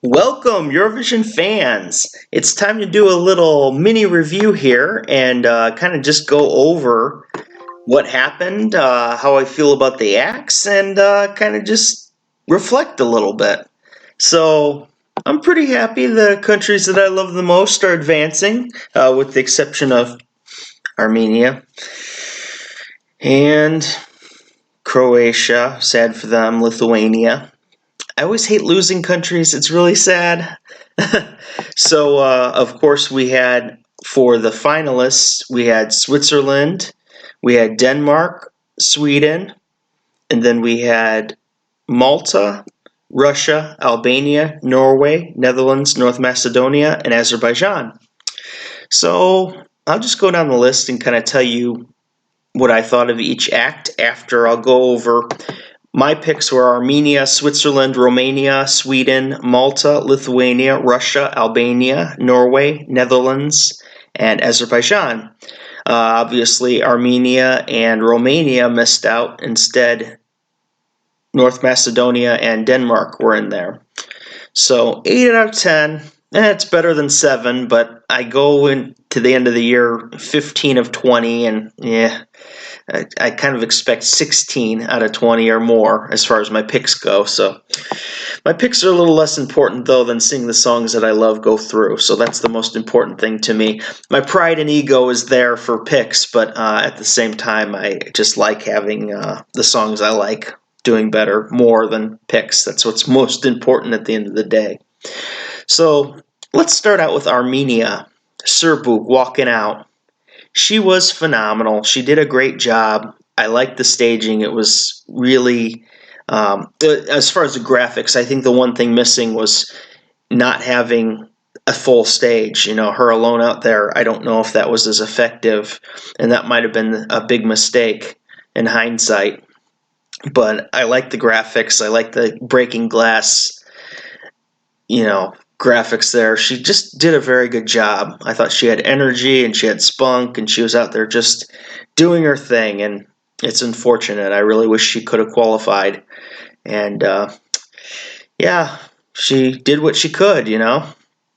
Welcome, Eurovision fans. It's time to do a little mini review here and kind of just go over what happened, how I feel about the acts, and kind of just reflect a little bit. So, I'm pretty happy the countries that I love the most are advancing, with the exception of Armenia and Croatia. Sad for them, Lithuania. I always hate losing countries. It's really sad. So, of course, we had, for the finalists, we had Switzerland, we had Denmark, Sweden, and then we had Malta, Russia, Albania, Norway, Netherlands, North Macedonia, and Azerbaijan. So, I'll just go down the list and kind of tell you what I thought of each act after I'll go over. My picks were Armenia, Switzerland, Romania, Sweden, Malta, Lithuania, Russia, Albania, Norway, Netherlands, and Azerbaijan. Obviously, Armenia and Romania missed out. Instead, North Macedonia and Denmark were in there. So 8 out of 10. It's better than 7, but I go into the end of the year 15 of 20, and I kind of expect 16 out of 20 or more as far as my picks go. So my picks are a little less important, though, than seeing the songs that I love go through. So that's the most important thing to me. My pride and ego is there for picks, but at the same time, I just like having the songs I like doing better more than picks. That's what's most important at the end of the day. So let's start out with Armenia. Srbuk walking out. She was phenomenal. She did a great job. I liked the staging. It was really, as far as the graphics, I think the one thing missing was not having a full stage. You know, her alone out there, I don't know if that was as effective, and that might have been a big mistake in hindsight. But I like the graphics. I like the breaking glass, graphics there. She just did a very good job. I thought she had energy and she had spunk and she was out there just doing her thing, and it's unfortunate. I really wish she could have qualified. And she did what she could,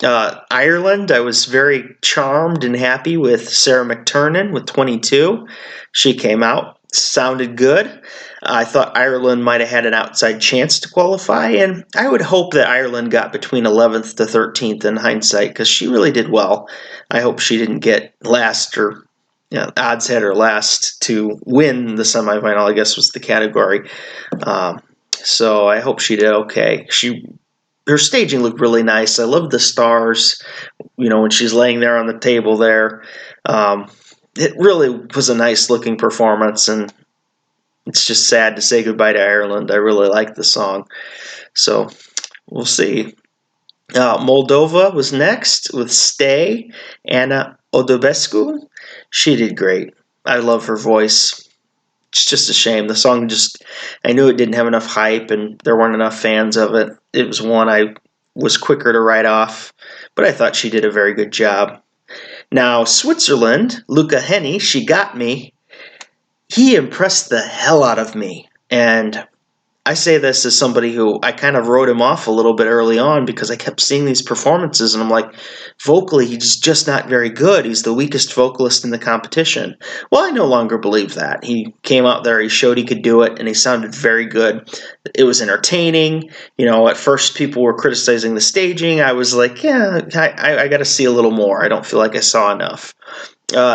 Ireland, I was very charmed and happy with Sarah McTernan with 22. She came out, sounded good. I thought Ireland might have had an outside chance to qualify, and I would hope that Ireland got between 11th to 13th in hindsight, because she really did well. I hope she didn't get last, or odds had her last to win the semifinal, I guess was the category. So I hope she did okay. Her staging looked really nice. I loved the stars, when she's laying there on the table there. It really was a nice looking performance, and it's just sad to say goodbye to Ireland. I really like the song. So we'll see. Moldova was next with Stay, Anna Odobescu. She did great. I love her voice. It's just a shame. The song I knew it didn't have enough hype and there weren't enough fans of it. It was one I was quicker to write off, but I thought she did a very good job. Now, Switzerland, Luca Hänni, She Got Me. He impressed the hell out of me, and I say this as somebody who I kind of wrote him off a little bit early on because I kept seeing these performances, and I'm like, vocally, he's just not very good. He's the weakest vocalist in the competition. Well, I no longer believe that. He came out there, he showed he could do it, and he sounded very good. It was entertaining. At first people were criticizing the staging. I was like, I got to see a little more. I don't feel like I saw enough.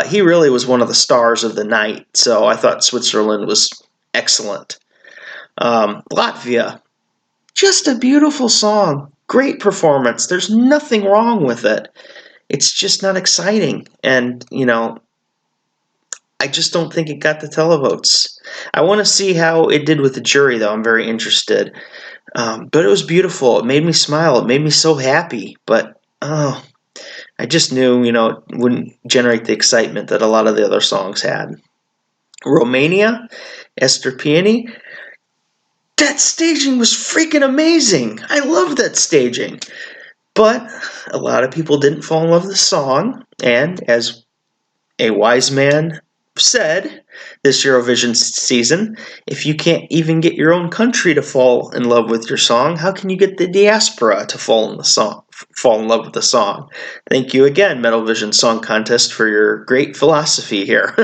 He really was one of the stars of the night, so I thought Switzerland was excellent. Latvia, just a beautiful song. Great performance. There's nothing wrong with it. It's just not exciting. And, I just don't think it got the televotes. I want to see how it did with the jury, though. I'm very interested. But it was beautiful. It made me smile. It made me so happy. But, I just knew, it wouldn't generate the excitement that a lot of the other songs had. Romania, Ester, Peony. That staging was freaking amazing. I love that staging. But a lot of people didn't fall in love with the song, and as a wise man said this Eurovision season, if you can't even get your own country to fall in love with your song, how can you get the diaspora to fall in love with the song? Thank you again, Metal Vision Song Contest, for your great philosophy here.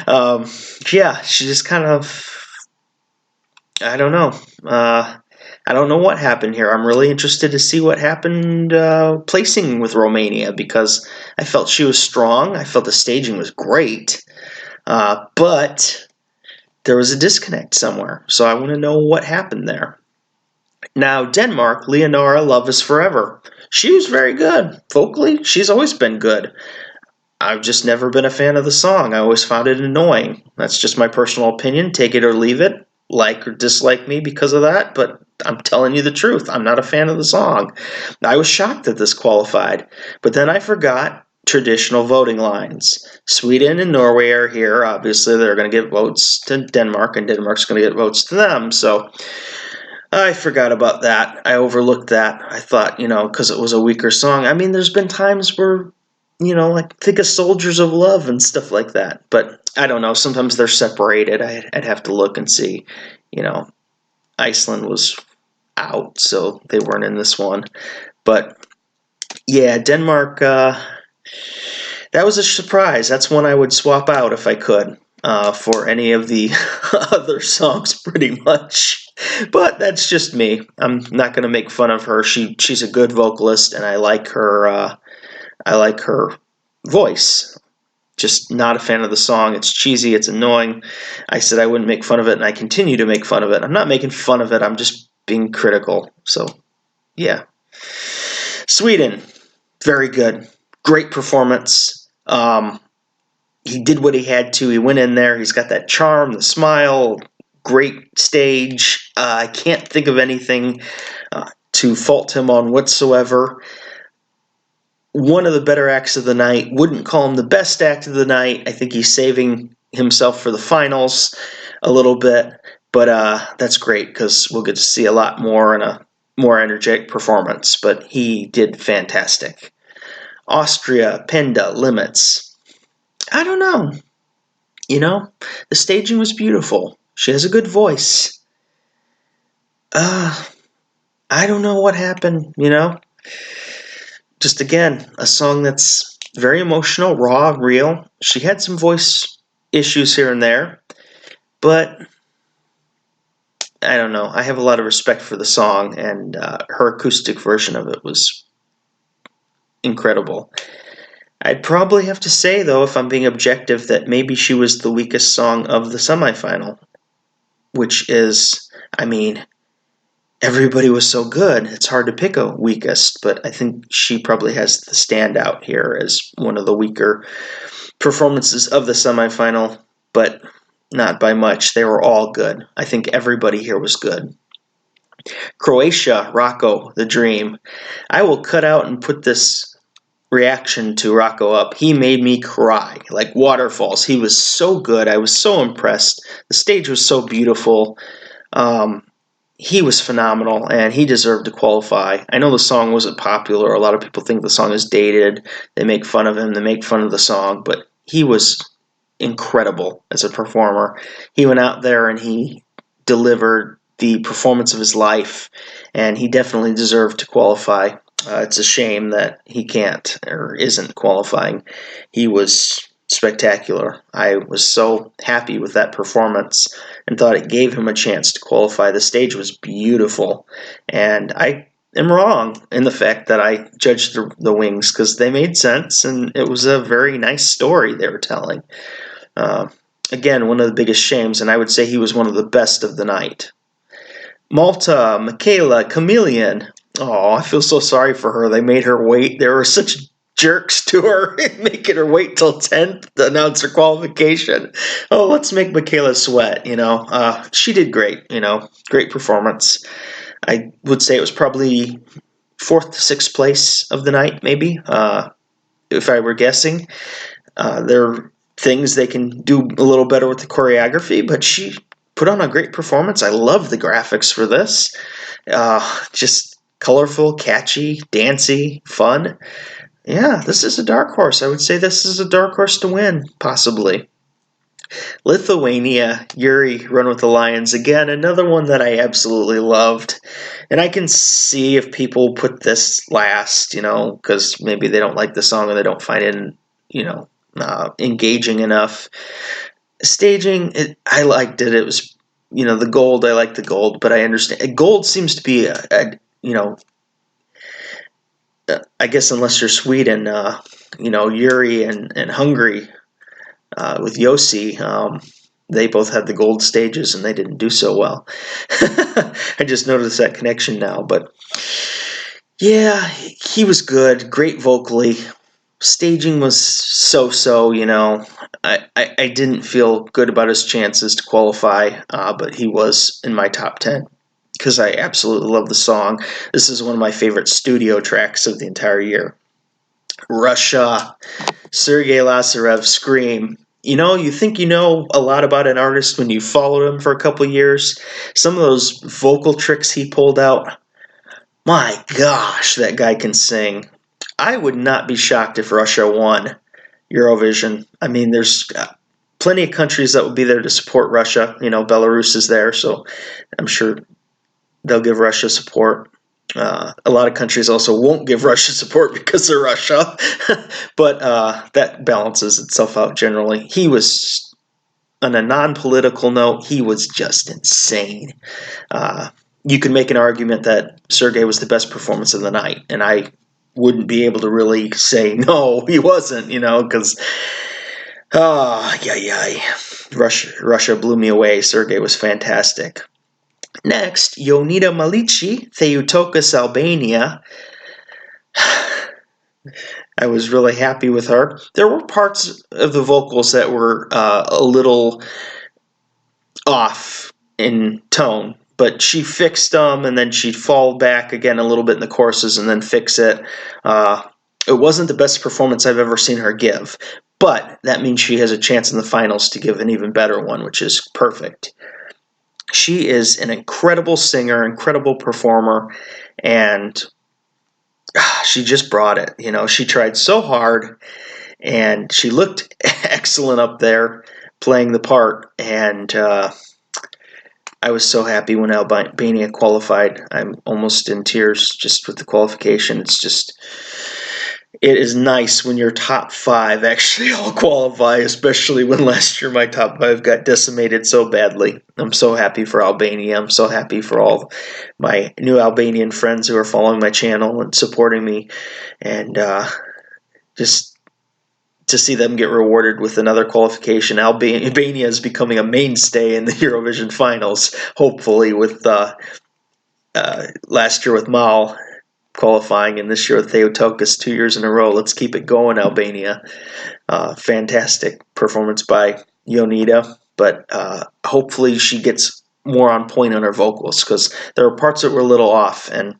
Yeah, she just kind of, I don't know. I don't know what happened here. I'm really interested to see what happened placing with Romania, because I felt she was strong. I felt the staging was great. But there was a disconnect somewhere, so I want to know what happened there. Now, Denmark, Leonora, Love is Forever. She was very good. Vocally, she's always been good. I've just never been a fan of the song. I always found it annoying. That's just my personal opinion. Take it or leave it. Like or dislike me because of that, but I'm telling you the truth. I'm not a fan of the song. I was shocked that this qualified, but then I forgot traditional voting lines. Sweden and Norway are here. Obviously, they're going to give votes to Denmark, and Denmark's going to get votes to them. So I forgot about that. I overlooked that. I thought, because it was a weaker song. I mean, there's been times where, like think of Soldiers of Love and stuff like that. But I don't know. Sometimes they're separated. I'd have to look and see. Iceland was out, so they weren't in this one. But yeah, Denmark, that was a surprise. That's one I would swap out if I could for any of the other songs, pretty much. But that's just me. I'm not going to make fun of her. She's a good vocalist, and I like her. I like her voice. Just not a fan of the song. It's cheesy. It's annoying. I said I wouldn't make fun of it, and I continue to make fun of it. I'm not making fun of it. I'm just being critical. So, yeah. Sweden, very good. Great performance. He did what he had to. He went in there. He's got that charm, the smile, great stage. I can't think of anything to fault him on whatsoever. One of the better acts of the night. Wouldn't call him the best act of the night. I think he's saving himself for the finals a little bit. But that's great, because we'll get to see a lot more and a more energetic performance. But he did fantastic. Austria, PÄNDA, Limits. I don't know. The staging was beautiful. She has a good voice. I don't know what happened, Just again, a song that's very emotional, raw, real. She had some voice issues here and there, but I don't know. I have a lot of respect for the song, and her acoustic version of it was incredible. I'd probably have to say, though, if I'm being objective, that maybe she was the weakest song of the semifinal, which is, everybody was so good. It's hard to pick a weakest, but I think she probably has the standout here as one of the weaker performances of the semifinal, but not by much. They were all good. I think everybody here was good. Croatia, Roko, The Dream. I will cut out and put this reaction to Roko up. He made me cry like waterfalls. He was so good. I was so impressed. The stage was so beautiful. He was phenomenal, and he deserved to qualify. I know the song wasn't popular. A lot of people think the song is dated. They make fun of him. They make fun of the song, but he was incredible as a performer. He went out there and he delivered the performance of his life, and he definitely deserved to qualify. It's a shame that he can't or isn't qualifying. He was spectacular. I was so happy with that performance and thought it gave him a chance to qualify. The stage was beautiful, and I am wrong in the fact that I judged the wings, because they made sense, and it was a very nice story they were telling. Again, one of the biggest shames, and I would say he was one of the best of the night. Malta, Michela, Chameleon. Oh, I feel so sorry for her. They made her wait. They were such jerks to her, making her wait till 10th to announce her qualification. Oh, let's make Michela sweat, She did great, great performance. I would say it was probably 4th to 6th place of the night, maybe, if I were guessing. There are things they can do a little better with the choreography, but she put on a great performance. I love the graphics for this. Just colorful, catchy, dancey, fun. Yeah, this is a dark horse. I would say this is a dark horse to win, possibly. Lithuania, Jurij, Run with the Lions. Again, another one that I absolutely loved. And I can see if people put this last, because maybe they don't like the song or they don't find it, engaging enough. Staging, I liked it. It was, the gold, I like the gold, but I understand. Gold seems to be, I guess unless you're Sweden, Jurij and Hungary with Yossi, they both had the gold stages and they didn't do so well. I just noticed that connection now, but yeah, he was good, great vocally. Staging was so-so, I didn't feel good about his chances to qualify, but he was in my top 10 because I absolutely love the song. This is one of my favorite studio tracks of the entire year. Russia, Sergey Lazarev, Scream. You think you know a lot about an artist when you followed him for a couple years. Some of those vocal tricks he pulled out, my gosh, that guy can sing. I would not be shocked if Russia won Eurovision. I mean, there's plenty of countries that would be there to support Russia. Belarus is there, so I'm sure they'll give Russia support. A lot of countries also won't give Russia support because they're Russia, but that balances itself out generally. He was, on a non-political note, he was just insane. You could make an argument that Sergey was the best performance of the night, and I wouldn't be able to really say, no, he wasn't, because, Russia blew me away. Sergey was fantastic. Next, Ionita Malici, Theotokos, Albania. I was really happy with her. There were parts of the vocals that were a little off in tone, but she fixed them, and then she'd fall back again a little bit in the choruses and then fix it. It wasn't the best performance I've ever seen her give, but that means she has a chance in the finals to give an even better one, which is perfect. She is an incredible singer, incredible performer, and she just brought it. She tried so hard, and she looked excellent up there playing the part, and I was so happy when Albania qualified. I'm almost in tears just with the qualification. It is nice when your top 5 actually all qualify, especially when last year my top 5 got decimated so badly. I'm so happy for Albania. I'm so happy for all my new Albanian friends who are following my channel and supporting me, and just to see them get rewarded with another qualification. Albania is becoming a mainstay in the Eurovision finals, hopefully, with last year with Mal qualifying, and this year with Theotokos 2 years in a row. Let's keep it going, Albania. Fantastic performance by Ionita, but hopefully she gets more on point on her vocals, because there are parts that were a little off, and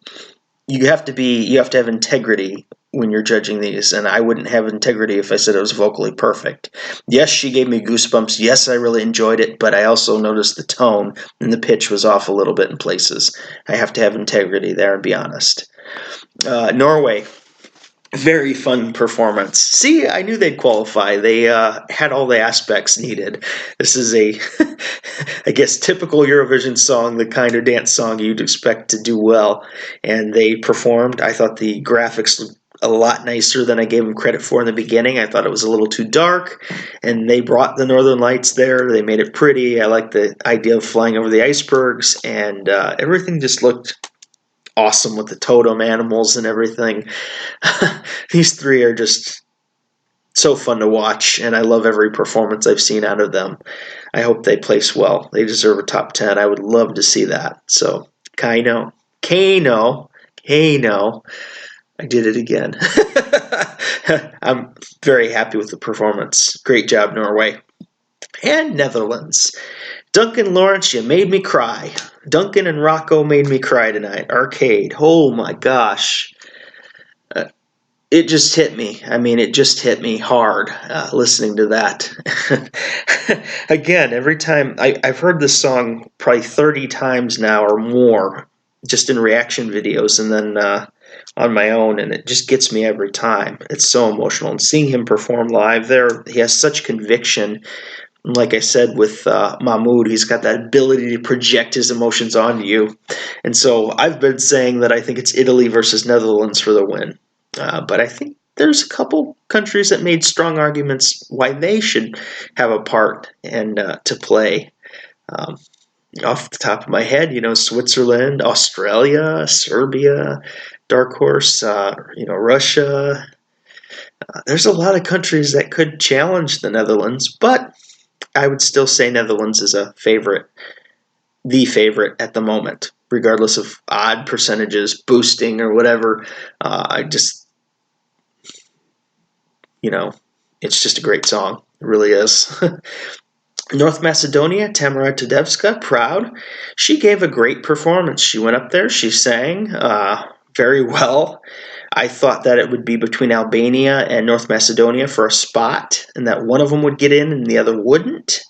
you have to have integrity when you're judging these, and I wouldn't have integrity if I said it was vocally perfect. Yes, she gave me goosebumps. Yes, I really enjoyed it, but I also noticed the tone and the pitch was off a little bit in places. I have to have integrity there and be honest. Norway, very fun performance. See, I knew they'd qualify. They had all the aspects needed. This is a, I guess, typical Eurovision song, the kind of dance song you'd expect to do well. And they performed. I thought the graphics looked a lot nicer than I gave them credit for in the beginning. I thought it was a little too dark, and they brought the Northern Lights there. They made it pretty. I like the idea of flying over the icebergs, and everything just looked awesome with the totem animals and everything. These 3 are just so fun to watch, and I love every performance I've seen out of them. I hope they place well. They deserve a top 10. I would love to see that. So, Kano, I did it again. I'm very happy with the performance. Great job, Norway. And Netherlands. Duncan Lawrence, you made me cry. Duncan and Roko made me cry tonight. Arcade. Oh my gosh. It just hit me. I mean, it just hit me hard listening to that. Again, every time, I've heard this song probably 30 times now or more, just in reaction videos, and then on my own, and it just gets me every time. It's so emotional. And seeing him perform live there, he has such conviction. And like I said with Mahmoud, he's got that ability to project his emotions onto you. And so I've been saying that I think it's Italy versus Netherlands for the win. But I think there's a couple countries that made strong arguments why they should have a part and to play. Um, Off the top of my head, Switzerland, Australia, Serbia, dark horse, Russia. There's a lot of countries that could challenge the Netherlands, but I would still say Netherlands is the favorite at the moment, regardless of odd percentages, boosting or whatever. I just, it's just a great song. It really is. North Macedonia, Tamara Tedevska, proud. She gave a great performance. She went up there, she sang very well. I thought that it would be between Albania and North Macedonia for a spot, and that one of them would get in and the other wouldn't.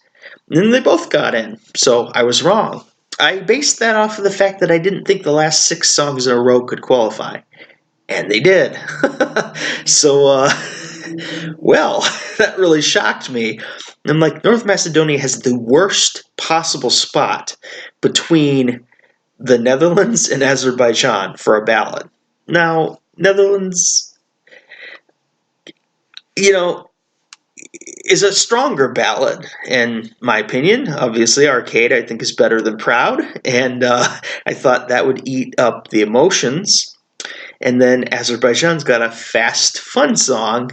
And then they both got in, so I was wrong. I based that off of the fact that I didn't think the last 6 songs in a row could qualify. And they did. So, well, that really shocked me. I'm like, North Macedonia has the worst possible spot between the Netherlands and Azerbaijan for a ballad. Now, Netherlands, is a stronger ballad, in my opinion. Obviously, Arcade, I think, is better than Proud, and I thought that would eat up the emotions. And then Azerbaijan's got a fast, fun song,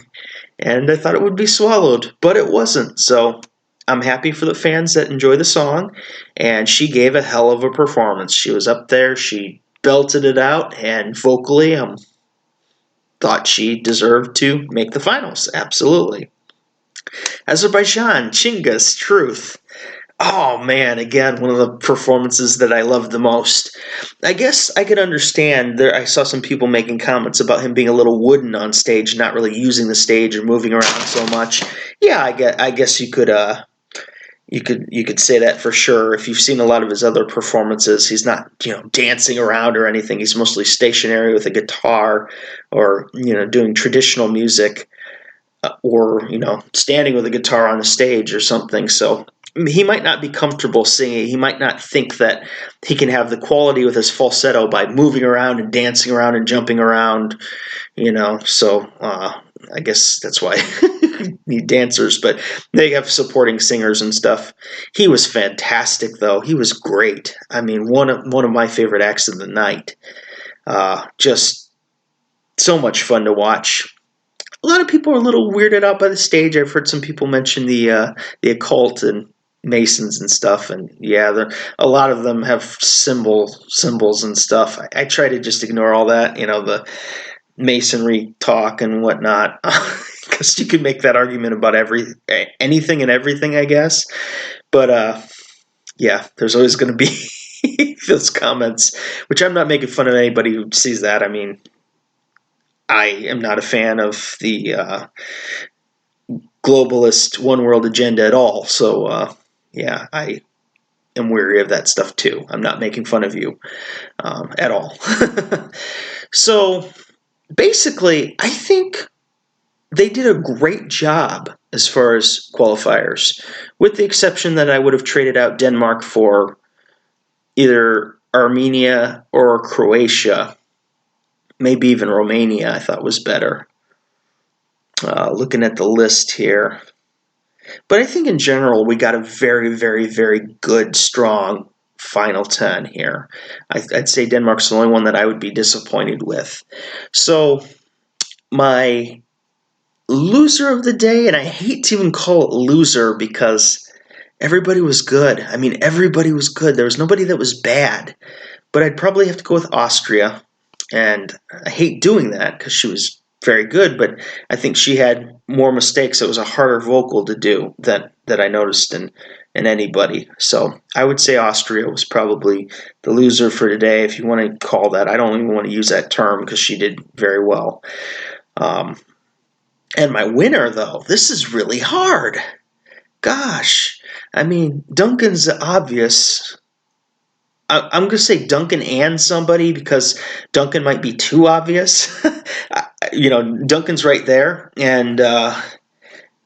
and I thought it would be swallowed, but it wasn't. So I'm happy for the fans that enjoy the song, and she gave a hell of a performance. She was up there, she belted it out, and vocally, thought she deserved to make the finals. Absolutely. Azerbaijan, Chingiz, Truth. Oh man, again, one of the performances that I loved the most. I guess I could understand I saw some people making comments about him being a little wooden on stage, not really using the stage or moving around so much. Yeah, I guess you could say that for sure. If you've seen a lot of his other performances, he's not, dancing around or anything. He's mostly stationary with a guitar or, doing traditional music or, standing with a guitar on the stage or something. So he might not be comfortable singing. He might not think that he can have the quality with his falsetto by moving around and dancing around and jumping around, So I guess that's why you need dancers, but they have supporting singers and stuff. He was fantastic, though. He was great. I mean, one of my favorite acts of the night. Just so much fun to watch. A lot of people are a little weirded out by the stage. I've heard some people mention the occult and Masons and stuff, and yeah, a lot of them have symbols and stuff. I try to just ignore all that, the Masonry talk and whatnot, because you could make that argument about anything and everything, I guess. But yeah, there's always going to be those comments, which I'm not making fun of anybody who sees that. I mean, I am not a fan of the globalist one world agenda at all. So, yeah, I am weary of that stuff too. I'm not making fun of you at all. So, basically, I think they did a great job as far as qualifiers, with the exception that I would have traded out Denmark for either Armenia or Croatia. Maybe even Romania I thought was better. Looking at the list here. But I think in general we got a very, very, very good, strong final 10 here. I'd say Denmark's the only one that I would be disappointed with. So my loser of the day, and I hate to even call it loser because everybody was good. I mean, everybody was good. There was nobody that was bad. But I'd probably have to go with Austria. And I hate doing that because she was very good, but I think she had more mistakes. It was a harder vocal to do that I noticed in anybody. So I would say Austria was probably the loser for today, if you want to call that. I don't even want to use that term because she did very well. And my winner, though, this is really hard. Gosh, I mean, Duncan's obvious. I'm going to say Duncan and somebody because Duncan might be too obvious. Duncan's right there. And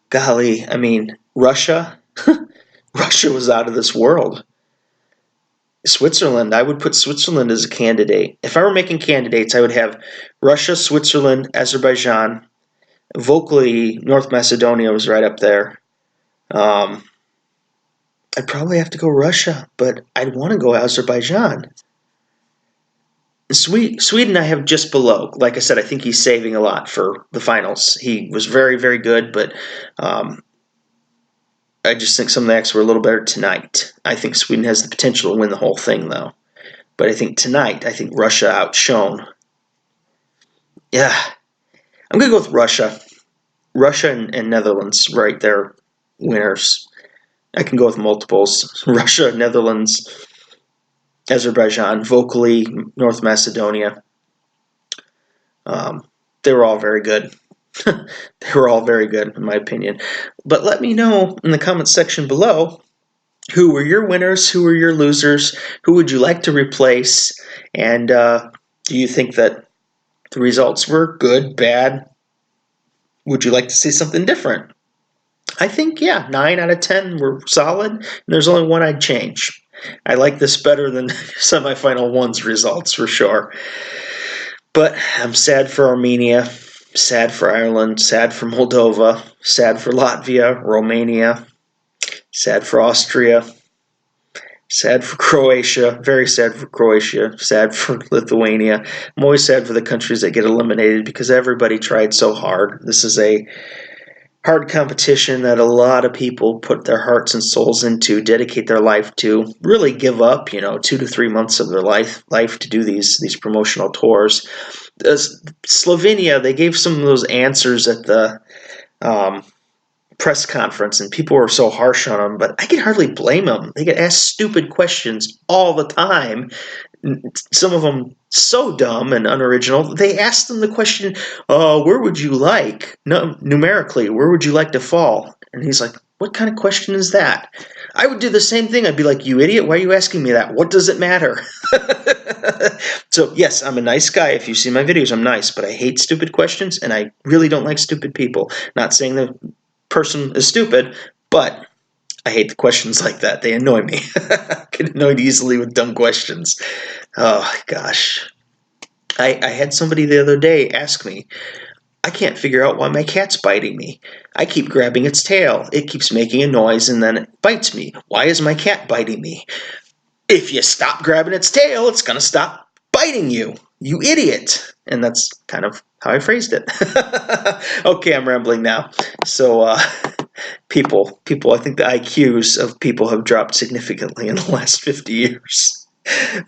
golly, I mean, Russia, Russia was out of this world. Switzerland, I would put Switzerland as a candidate. If I were making candidates, I would have Russia, Switzerland, Azerbaijan. Vocally, North Macedonia was right up there. I'd probably have to go Russia, but I'd want to go Azerbaijan. Sweden I have just below. Like I said, I think he's saving a lot for the finals. He was very, very good, but I just think some of the acts were a little better tonight. I think Sweden has the potential to win the whole thing, though. But I think tonight, I think Russia outshone. Yeah, I'm going to go with Russia. Russia and Netherlands, right there, winners. I can go with multiples. Russia, Netherlands, Azerbaijan, vocally, North Macedonia. They were all very good. They were all very good, in my opinion. But let me know in the comments section below, who were your winners, who were your losers, who would you like to replace, and do you think that the results were good, bad? Would you like to see something different? I think, yeah, 9 out of 10 were solid, and there's only one I'd change. I like this better than semifinal one's results, for sure. But I'm sad for Armenia, sad for Ireland, sad for Moldova, sad for Latvia, Romania, sad for Austria, sad for Croatia, very sad for Croatia, sad for Lithuania. I'm always sad for the countries that get eliminated because everybody tried so hard. This is a hard competition that a lot of people put their hearts and souls into, dedicate their life to, really give up, 2 to 3 months of their life to do these promotional tours. Slovenia, they gave some of those answers at the press conference, and people were so harsh on them, but I could hardly blame them. They get asked stupid questions all the time. Some of them so dumb and unoriginal. They asked them the question, where would you like, numerically, where would you like to fall? And he's like, what kind of question is that? I would do the same thing. I'd be like, you idiot, why are you asking me that? What does it matter? So, yes, I'm a nice guy. If you see my videos, I'm nice, but I hate stupid questions, and I really don't like stupid people. Not saying the person is stupid, but I hate the questions like that. They annoy me. I get annoyed easily with dumb questions. Oh, gosh. I had somebody the other day ask me, I can't figure out why my cat's biting me. I keep grabbing its tail. It keeps making a noise and then it bites me. Why is my cat biting me? If you stop grabbing its tail, it's going to stop biting you. You idiot. And that's kind of how I phrased it. Okay, I'm rambling now. So, people, I think the IQs of people have dropped significantly in the last 50 years.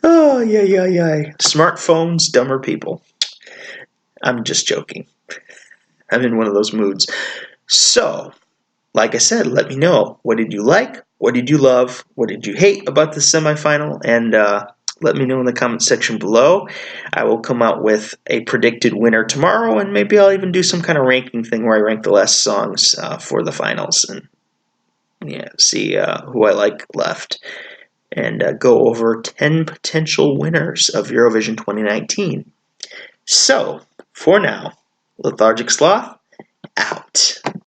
Oh, yeah. Smartphones, dumber people. I'm just joking. I'm in one of those moods. So, like I said, let me know. What did you like? What did you love? What did you hate about the semifinal? And let me know in the comment section below. I will come out with a predicted winner tomorrow, and maybe I'll even do some kind of ranking thing where I rank the last songs for the finals and see who I like left. And go over 10 potential winners of Eurovision 2019. So, for now, Lethargic Sloth, out.